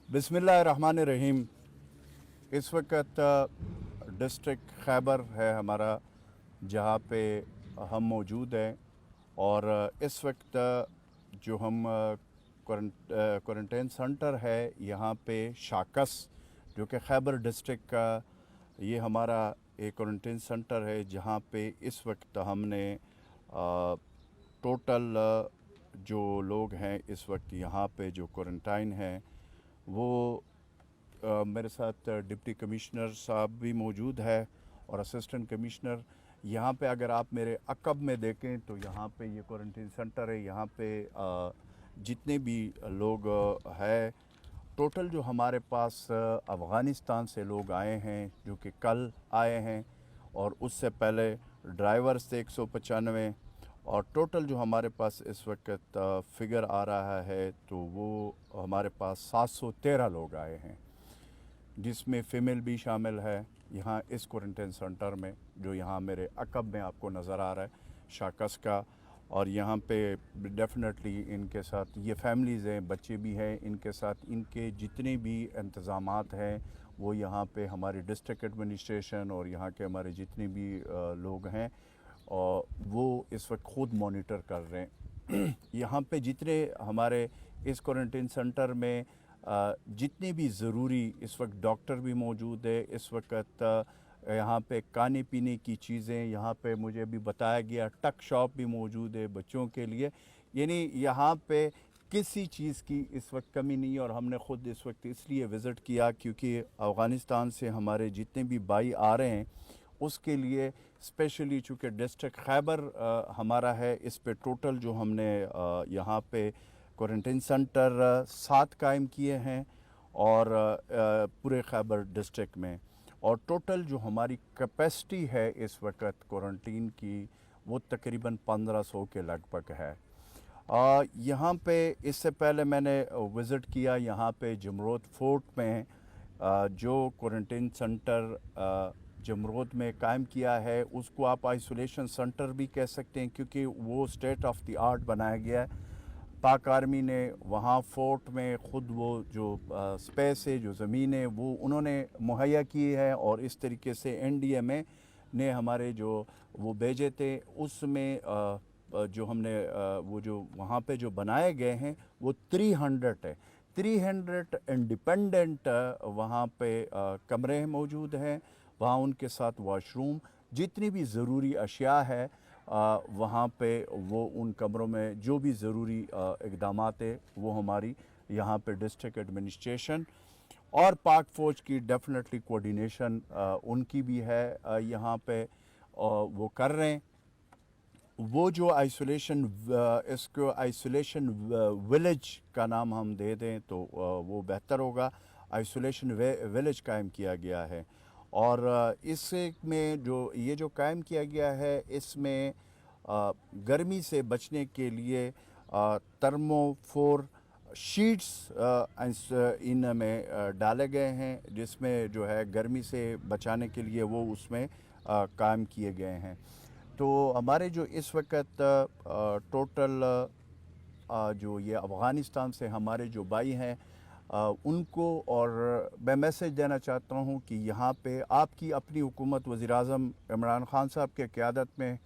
बिस्मिल्लाहिर्रहमानिर्रहीम। इस वक्त डिस्ट्रिक्ट खैबर है हमारा, जहाँ पे हम मौजूद हैं। और इस वक्त जो हम क्वारंटाइन सेंटर है यहाँ पे शाकस, जो कि खैबर डिस्ट्रिक्ट का ये हमारा एक क्वारंटाइन सेंटर है, जहाँ पे इस वक्त हमने टोटल जो लोग हैं इस वक्त यहाँ पे जो क्वारंटाइन हैं वो मेरे साथ डिप्टी कमिश्नर साहब भी मौजूद है और असिस्टेंट कमिश्नर। यहाँ पे अगर आप मेरे अक़ब में देखें तो यहाँ पे ये क्वारंटाइन सेंटर है। यहाँ पे जितने भी लोग हैं, टोटल जो हमारे पास अफ़गानिस्तान से लोग आए हैं, जो कि कल आए हैं, और उससे पहले ड्राइवर्स थे 195, और टोटल जो हमारे पास इस वक्त फ़िगर आ रहा है तो वो हमारे पास 713 लोग आए हैं, जिसमें फ़ीमेल भी शामिल है यहाँ इस क्वारंटाइन सेंटर में, जो यहाँ मेरे अक़ब में आपको नज़र आ रहा है शाकस का। और यहाँ पे डेफिनेटली इनके साथ ये फैमिलीज़ हैं, बच्चे भी हैं इनके साथ। इनके जितने भी इंतज़ामात हैं वो यहाँ पे हमारी डिस्ट्रिक्ट एडमिनिस्ट्रेशन और यहाँ के हमारे जितने भी लोग हैं और वो इस वक्त ख़ुद मॉनिटर कर रहे हैं। यहाँ पे जितने हमारे इस क्वारंटाइन सेंटर में जितने भी ज़रूरी इस वक्त डॉक्टर भी मौजूद है। इस वक्त यहाँ पे खाने पीने की चीज़ें, यहाँ पे मुझे भी बताया गया टक शॉप भी मौजूद है बच्चों के लिए। यानी यहाँ पे किसी चीज़ की इस वक्त कमी नहीं है। और हमने ख़ुद इस वक्त इसलिए विज़िट किया क्योंकि अफ़गानिस्तान से हमारे जितने भी भाई आ रहे हैं उसके लिए स्पेशली, चूँकि डिस्ट्रिक्ट खैबर हमारा है, इस पे टोटल जो हमने यहाँ पे क्वारंटाइन सेंटर 7 कायम किए हैं और पूरे खैबर डिस्ट्रिक्ट में। और टोटल जो हमारी कैपेसिटी है इस वक्त क्वारंटीन की वो तकरीबन 1500 के लगभग है। यहाँ पे इससे पहले मैंने विज़िट किया यहाँ पे जमरोद फोर्ट में, जो क्वारंटाइन सेंटर जमरोद में कायम किया है, उसको आप आइसोलेशन सेंटर भी कह सकते हैं क्योंकि वो स्टेट ऑफ द आर्ट बनाया गया है। पाक आर्मी ने वहाँ फोर्ट में ख़ुद वो जो स्पेस है, जो ज़मीन है, वो उन्होंने मुहैया की है। और इस तरीके से NDMA ने हमारे जो वो भेजे थे उसमें जो हमने वो जो वहाँ पे जो बनाए गए हैं वो 300 है। 300 इंडिपेंडेंट वहाँ पे कमरे मौजूद हैं, वहाँ उनके साथ वॉशरूम, जितनी भी ज़रूरी अशिया है वहाँ पे वो उन कमरों में जो भी ज़रूरी इक़दामात है वो हमारी यहाँ पे डिस्ट्रिक्ट एडमिनिस्ट्रेशन और पाक फ़ौज की डेफिनेटली कोऑर्डिनेशन उनकी भी है यहाँ पे वो कर रहे हैं। वो जो आइसोलेशन, इसको आइसोलेशन विलेज का नाम हम दे दें तो वो बेहतर होगा। आइसोलेशन विलेज कायम किया गया है। और इसमें जो ये जो कायम किया गया है, इसमें गर्मी से बचने के लिए थर्मोफोर शीट्स इन में डाले गए हैं, जिसमें जो है गर्मी से बचाने के लिए वो उसमें कायम किए गए हैं। तो हमारे जो इस वक्त टोटल जो ये अफ़गानिस्तान से हमारे जो भाई हैं उनको और मैं मैसेज देना चाहता हूँ कि यहाँ पे आपकी अपनी हुकूमत वज़ीर-ए-आज़म इमरान ख़ान साहब के क़यादत में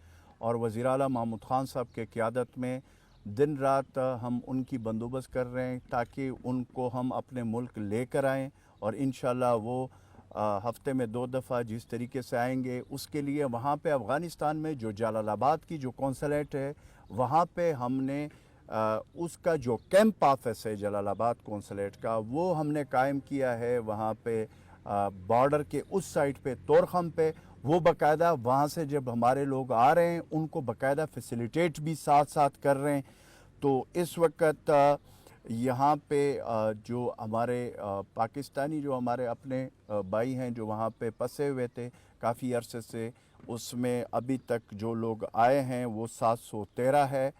और वज़ीर आला महमूद ख़ान साहब के क़यादत में दिन रात हम उनकी बंदोबस्त कर रहे हैं ताकि उनको हम अपने मुल्क लेकर आएँ। और इंशाअल्लाह वो हफ़्ते में 2 दफ़ा जिस तरीके से आएंगे उसके लिए वहाँ पे अफ़गानिस्तान में जो जलालाबाद की जो कौंसलेट है वहाँ पे हमने उसका जो कैंप ऑफिस है जलालाबाद कौंसलेट का, वो हमने कायम किया है वहाँ पे बॉर्डर के उस साइड पे तोरखम पे। वो बाकायदा वहाँ से जब हमारे लोग आ रहे हैं उनको बाकायदा फैसिलिटेट भी साथ साथ कर रहे हैं। तो इस वक्त यहाँ पे जो हमारे पाकिस्तानी जो हमारे अपने भाई हैं जो वहाँ पे फंसे हुए थे काफ़ी अरसे से, उसमें अभी तक जो लोग आए हैं वो 713 है।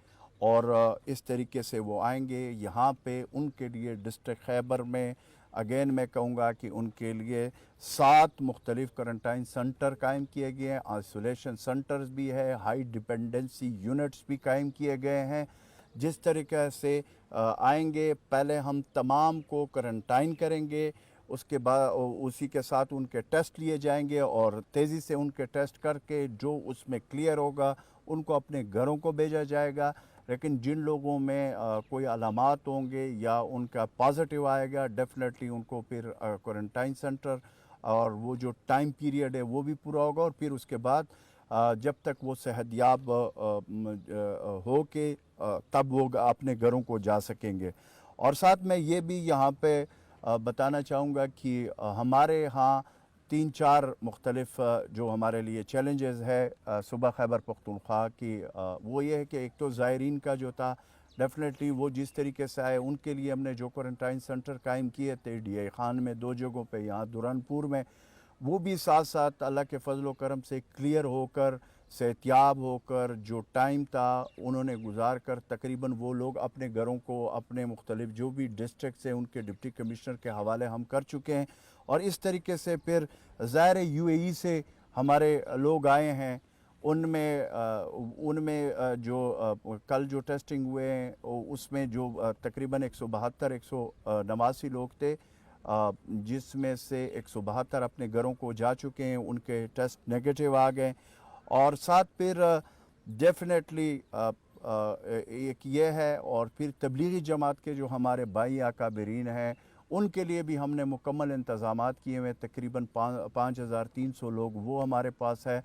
और इस तरीके से वो आएंगे यहाँ पे। उनके लिए डिस्ट्रिक्ट खैबर में अगेन मैं कहूँगा कि उनके लिए 7 मुख्तलिफ़ क्वारंटाइन सेंटर कायम किए गए हैं, आइसोलेशन सेंटर्स भी है, हाई डिपेंडेंसी यूनिट्स भी कायम किए गए हैं, जिस तरीक़े से आएंगे, पहले हम तमाम को क्वारंटाइन करेंगे, उसके बाद उसी के साथ उनके टेस्ट लिए जाएंगे और तेज़ी से उनके टेस्ट करके जो उसमें क्लियर होगा उनको अपने घरों को भेजा जाएगा। लेकिन जिन लोगों में कोई अलामात होंगे या उनका पॉजिटिव आएगा, डेफिनेटली उनको फिर क्वारंटाइन सेंटर और वो जो टाइम पीरियड है वो भी पूरा होगा, और फिर उसके बाद जब तक वो सेहतयाब हो के तब वो अपने घरों को जा सकेंगे। और साथ में ये भी यहाँ पे बताना चाहूँगा कि हमारे यहाँ 3-4 मुख्तलिफ जो हमारे लिए चैलेंजेस है सूबा खैबर पख्तूनख्वा की, वो ये है कि एक तो ज़ायरीन का जो था डेफिनेटली वो जिस तरीके से आए उनके लिए हमने जो क्वारंटाइन सेंटर कायम किए थे DI खान में 2 जगहों पे, यहाँ दुरानपुर में, वो भी साथ साथ अल्लाह के फजल व करम से क्लियर होकर सेहतियाब होकर जो टाइम था उन्होंने गुजार कर तकरीबन वो लोग अपने घरों को अपने मुख्तलिफ जो भी डिस्ट्रिक्ट से उनके डिप्टी कमिश्नर के हवाले हम कर चुके हैं। और इस तरीके से फिर ज़ाहिर UAE से हमारे लोग आए हैं, उनमें जो कल जो टेस्टिंग हुए हैं उसमें जो तकरीबन 172 लोग थे, जिसमें से 172 अपने घरों को जा चुके हैं, उनके टेस्ट नेगेटिव आ गए। और साथ फिर डेफिनेटली एक ये है, और फिर तबलीगी जमात के जो हमारे भाई अकाबरीन हैं उनके लिए भी हमने मुकम्मल इंतज़ामात किए हुए, तकरीबन 5300 लोग वो हमारे पास है,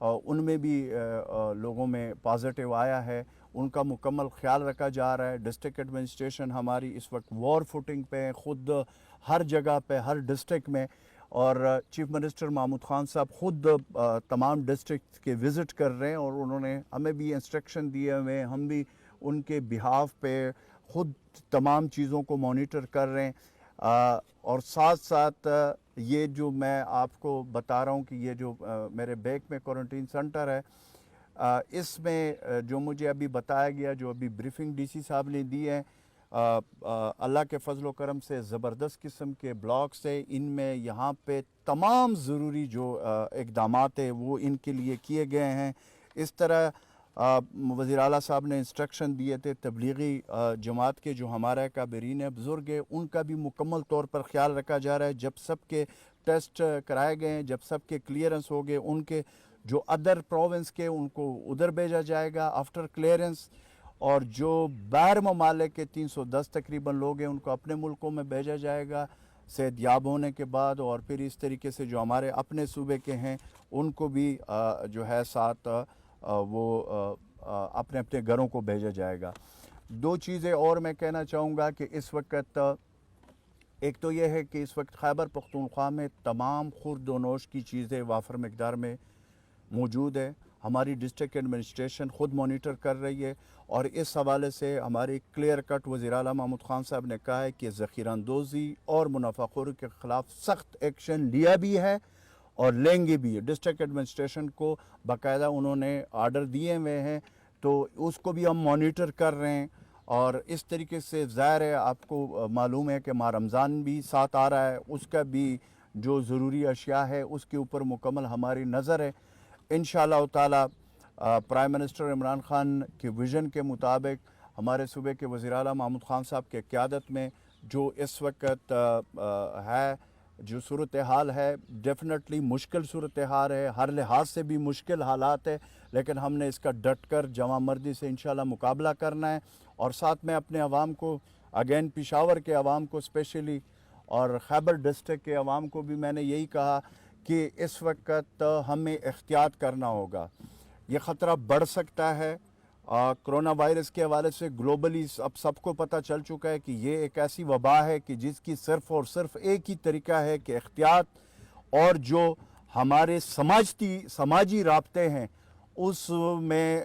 उनमें भी लोगों में पॉजिटिव आया है, उनका मुकम्मल ख्याल रखा जा रहा है। डिस्ट्रिक्ट एडमिनिस्ट्रेशन हमारी इस वक्त वॉर फुटिंग पे है, ख़ुद हर जगह पे हर डिस्ट्रिक्ट में, और चीफ मिनिस्टर महमूद खान साहब ख़ुद तमाम डिस्ट्रिक्ट के विज़िट कर रहे हैं और उन्होंने हमें भी इंस्ट्रक्शन दिए हुए हैं, हम भी उनके बिहाफ पे ख़ुद तमाम चीज़ों को मॉनिटर कर रहे हैं। और साथ साथ ये जो मैं आपको बता रहा हूँ कि ये जो मेरे बैग में क्वारंटीन सेंटर है, इसमें जो मुझे अभी बताया गया, जो अभी ब्रीफिंग DC साहब ने दी है, अल्लाह के फजल व करम से ज़बरदस्त किस्म के ब्लॉक्स है, इनमें यहाँ पे तमाम ज़रूरी जो इक़दामात है वो इनके लिए किए गए हैं। इस तरह वज़ीर आला साहब ने इंस्ट्रक्शन दिए थे तबलीगी जमात के जो हमारा काबरीन है, बुज़ुर्ग है, उनका भी मुकम्मल तौर पर ख्याल रखा जा रहा है। जब सब के टेस्ट कराए गए हैं, जब सब के क्लियरेंस हो गए, उनके जो अदर प्रोविंस के उनको उधर भेजा जाएगा आफ्टर क्लियरेंस, और जो बाहर ममालिक के 310 तकरीबन लोग हैं उनको अपने मुल्कों में भेजा जाएगा सेहतयाब होने के बाद। और फिर इस तरीके से जो हमारे अपने सूबे के हैं उनको भी जो है साथ वो अपने अपने घरों को भेजा जाएगा। 2 चीज़ें और मैं कहना चाहूँगा कि इस वक्त एक तो ये है कि इस वक्त खैबर पख्तूनख्वा में तमाम खुर्द व नोश की चीज़ें वाफर मकदार में मौजूद है। हमारी डिस्ट्रिक्ट एडमिनिस्ट्रेशन ख़ुद मॉनिटर कर रही है, और इस हवाले से हमारी क्लियर कट वज़ीर आला महमूद खान साहब ने कहा है कि ज़ख़ीरानंदोज़ी और मुनाफ़ाखोरी के ख़िलाफ़ सख्त एक्शन लिया भी है और लेंगे भी। डिस्ट्रिक्ट एडमिनिस्ट्रेशन को बाकायदा उन्होंने आर्डर दिए हुए हैं, तो उसको भी हम मॉनिटर कर रहे हैं। और इस तरीके से ज़ाहिर है आपको मालूम है कि माह रमज़ान भी साथ आ रहा है, उसका भी जो ज़रूरी अशिया है उसके ऊपर मुकम्मल हमारी नज़र है। इंशाअल्लाह ताला प्राइम मिनिस्टर इमरान खान के विज़न के मुताबिक हमारे सूबे के वज़ीर आला महमूद खान साहब के क़यादत में जो इस वक्त है, जो सूरत हाल है, डेफिनेटली मुश्किल सूरत हाल है, हर लिहाज से भी मुश्किल हालात है, लेकिन हमने इसका डट कर जवां मर्दी से इंशाअल्लाह मुकाबला करना है। और साथ में अपने अवाम को, अगेन पेशावर के अवाम को स्पेशली, और खैबर डिस्ट्रिक्ट के अवाम को भी मैंने यही कहा कि इस वक्त हमें एहतियात करना होगा। ये ख़तरा बढ़ सकता है। कोरोना वायरस के हवाले से ग्लोबली अब सबको पता चल चुका है कि ये एक ऐसी वबा है कि जिसकी सिर्फ़ और सिर्फ एक ही तरीका है कि एहतियात, और जो हमारे समाजी राब्ते हैं उसमें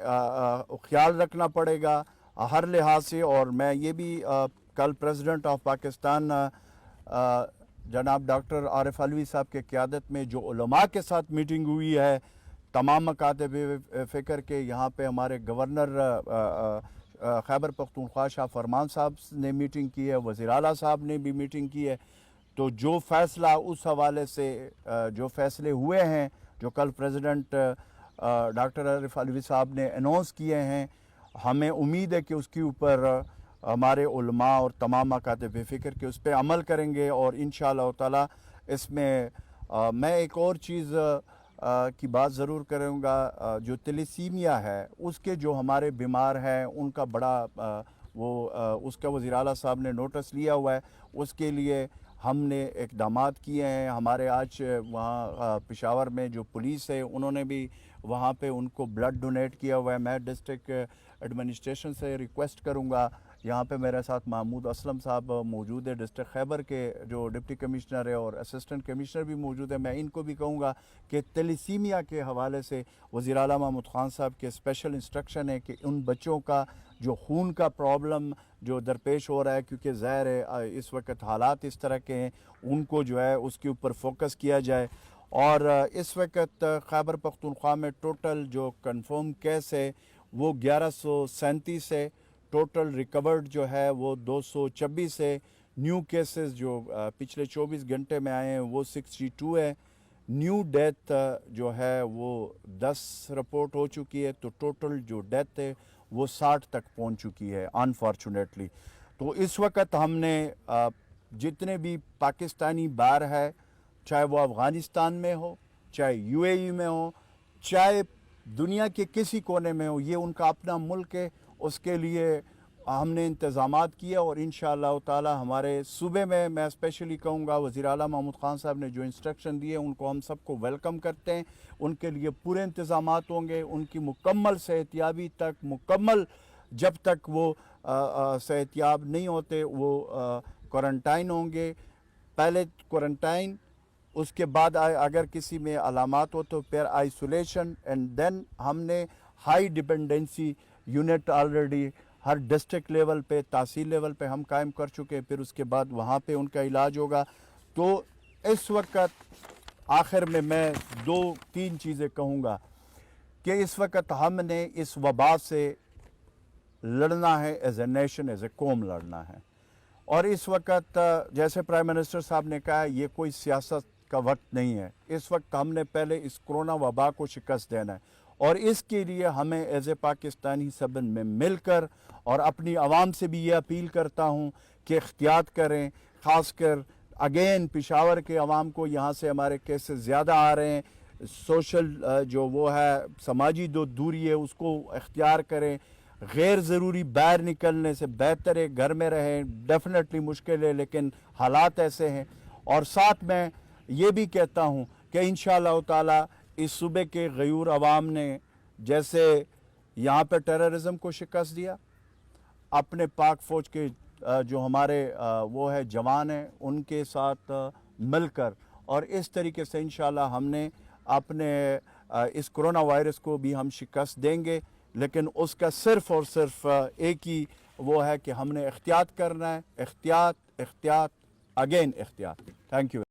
ख्याल रखना पड़ेगा हर लिहाज से। और मैं ये भी कल प्रेसिडेंट ऑफ पाकिस्तान जनाब डॉक्टर आरिफ अलवी साहब के क़यादत में जो उलमा के साथ मीटिंग हुई है, तमाम मकातब फ़िक्र के, यहाँ पे हमारे गवर्नर खैबर पख्तूनख्वा शाह फरमान साहब ने मीटिंग की है, वज़ीर आला साहब ने भी मीटिंग की है। तो जो फ़ैसला उस हवाले से जो फ़ैसले हुए हैं, जो कल प्रेसिडेंट डॉक्टर आरिफ अलवी साहब ने अनाउंस किए हैं, ہمیں امید ہے کہ اس کے اوپر ہمارے علماء اور تمام مکاتب فکر کے اس پہ عمل کریں گے، اور انشاءاللہ تعالی اس میں میں ایک اور چیز کی بات ضرور کروں گا، جو تلیسیمیا ہے اس کے جو ہمارے بیمار ہیں ان کا بڑا اس کا وزیر اعلیٰ صاحب نے نوٹس لیا ہوا ہے، اس کے لیے ہم نے اقدامات کیے ہیں۔ ہمارے آج وہاں پشاور میں جو پولیس ہے انہوں نے بھی وہاں پہ ان کو بلڈ ڈونیٹ کیا ہوا ہے۔ میں ڈسٹرکٹ ایڈمنسٹریشن سے ریکویسٹ کروں گا، یہاں پہ میرے ساتھ محمود اسلم صاحب موجود ہے ڈسٹرکٹ خیبر کے جو ڈپٹی کمشنر ہے، اور اسسٹنٹ کمشنر بھی موجود ہے، میں ان کو بھی کہوں گا کہ تیلیسیمیا کے حوالے سے وزیر اعلیٰ محمود خان صاحب کے اسپیشل انسٹرکشن ہے کہ ان بچوں کا جو خون کا پرابلم جو درپیش ہو رہا ہے، کیونکہ ظاہر ہے اس وقت حالات اس طرح کے ہیں، ان کو جو ہے اس کے اوپر فوکس کیا جائے۔ اور اس وقت خیبر پختونخوا میں ٹوٹل جو کنفرم کیس ہے وہ 1137 ہے، ٹوٹل ریکورڈ جو ہے وہ 226 ہے، نیو کیسز جو پچھلے 24 گھنٹے میں آئے ہیں وہ 62 ہے، نیو ڈیتھ جو ہے وہ 10 رپورٹ ہو چکی ہے، تو ٹوٹل جو ڈیتھ ہے وہ 60 تک پہنچ چکی ہے انفارچونیٹلی۔ تو اس وقت ہم نے جتنے بھی پاکستانی باہر ہے، چاہے وہ افغانستان میں ہو، چاہے UAE میں ہو، چاہے دنیا کے کسی کونے میں ہو، یہ ان کا اپنا ملک ہے، اس کے لیے ہم نے انتظامات کیا، اور انشاءاللہ تعالی ہمارے صوبے میں اسپیشلی کہوں گا وزیر اعلیٰ محمود خان صاحب نے جو انسٹرکشن دیے ان کو ہم سب کو ویلکم کرتے ہیں، ان کے لیے پورے انتظامات ہوں گے، ان کی مکمل صحتیابی تک مکمل، جب تک وہ صحتیاب نہیں ہوتے وہ کوارنٹائن ہوں گے، پہلے کوارنٹائن، اس کے بعد اگر کسی میں علامات ہو تو پھر آئسولیشن، اینڈ دین ہم نے ہائی ڈیپینڈنسی یونٹ آلریڈی ہر ڈسٹرکٹ لیول پہ، تحصیل لیول پہ ہم قائم کر چکے ہیں، پھر اس کے بعد وہاں پہ ان کا علاج ہوگا۔ تو اس وقت آخر میں 2-3 چیزیں کہوں گا کہ اس وقت ہم نے اس وبا سے لڑنا ہے، as a nation, as a قوم لڑنا ہے، اور اس وقت جیسے پرائم منسٹر صاحب نے کہا یہ کوئی سیاست کا وقت نہیں ہے، اس وقت ہم نے پہلے اس کرونا وبا کو شکست دینا ہے، اور اس کے لیے ہمیں ایز اے پاکستانی سبن میں مل کر، اور اپنی عوام سے بھی یہ اپیل کرتا ہوں کہ احتیاط کریں، خاص کر اگین پشاور کے عوام کو، یہاں سے ہمارے کیسز زیادہ آ رہے ہیں، سوشل جو وہ ہے سماجی دوری ہے اس کو اختیار کریں، غیر ضروری باہر نکلنے سے بہتر ہے گھر میں رہیں، ڈیفینیٹلی مشکل ہے لیکن حالات ایسے ہیں۔ اور ساتھ میں یہ بھی کہتا ہوں کہ انشاءاللہ تعالی اس صوبے کے غیور عوام نے جیسے یہاں پہ ٹیررزم کو شکست دیا، اپنے پاک فوج کے جو ہمارے وہ ہے جوان ہیں ان کے ساتھ مل کر، اور اس طریقے سے انشاءاللہ ہم نے اپنے اس کرونا وائرس کو بھی ہم شکست دیں گے، لیکن اس کا صرف اور صرف ایک ہی وہ ہے کہ ہم نے احتیاط کرنا ہے، احتیاط اگین احتیاط۔ Thank you.